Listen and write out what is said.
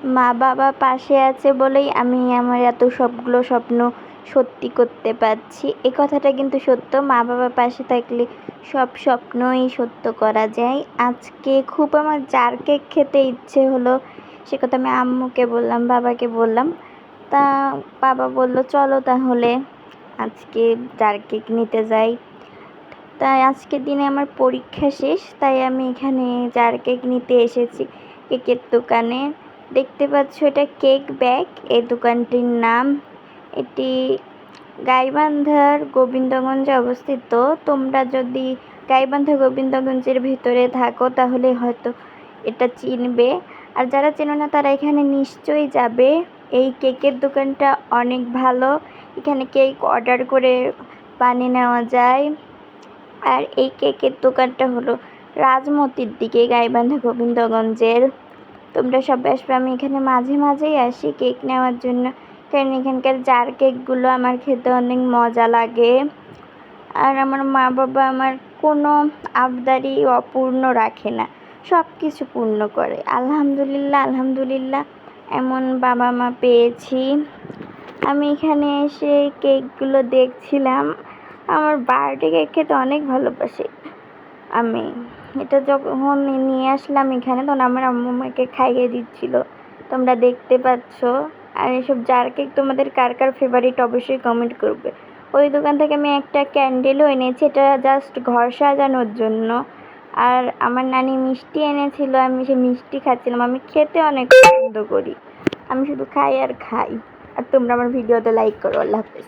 মা বাবা পাশে আছে বলেই আমি আমার এত সবগুলো স্বপ্ন সত্যি করতে পারছি। এই কথাটা কিন্তু সত্য, মা বাবা পাশে থাকলে সব স্বপ্নই সত্য করা যায়। আজকে খুব আমার জার কেক খেতে ইচ্ছে হলো, সে কথা আমি আম্মুকে বললাম, বাবাকে বললাম। তা বাবা বলল চলো তাহলে আজকে জার কেক নিতে যাই। তাই আজকের দিনে আমার পরীক্ষা শেষ, তাই আমি এখানে জার কেক নিতে এসেছি কেকের দোকানে। দেখতে পাচ্ছ এটা কেক ব্যাগ, এই দোকানটির নাম। এটি গাইবান্ধার গোবিন্দগঞ্জে অবস্থিত। তোমরা যদি গাইবান্ধা গোবিন্দগঞ্জের ভিতরে থাকো তাহলে হয়তো এটা চিনবে, আর যারা চেনো না তারা এখানে নিশ্চয়ই যাবে। এই কেকের দোকানটা অনেক ভালো, এখানে কেক অর্ডার করে বানিয়ে নেওয়া যায়। আর এই কেকের দোকানটা হলো রাজমতির দিকে, গাইবান্ধা গোবিন্দগঞ্জের। তোমরা সবাই আসবে, আমি এখানে মাঝে মাঝেই আসি কেক নেওয়ার জন্য, কারণ এখানকার জার কেকগুলো আমার খেতে অনেক মজা লাগে। আর আমার মা বাবা আমার কোনো আবদারই অপূর্ণ রাখে না, সব কিছু পূর্ণ করে। আলহামদুলিল্লাহ আলহামদুলিল্লাহ, এমন বাবা মা পেয়েছি। আমি এখানে এসে কেকগুলো দেখছিলাম। আমার বার্থডে কেক খেতে অনেক ভালোবাসি আমি। এটা যখন নিয়ে আসলাম এখানে তখন আমার আম্মু আমাকে খাইয়ে দিচ্ছিল, তোমরা দেখতে পাচ্ছ। আর এসব জার কেক তোমাদের কার কার ফেভারিট অবশ্যই কমেন্ট করবে। ওই দোকান থেকে আমি একটা ক্যান্ডেলও এনেছি, এটা জাস্ট ঘর সাজানোর জন্য। আর আমার নানি মিষ্টি এনেছিল, আমি সে মিষ্টি খাচ্ছিলাম। আমি খেতে অনেক পছন্দ করি, আমি শুধু খাই আর খাই। আর তোমরা আমার ভিডিওতে লাইক করো। আল্লাহ হাফেজ।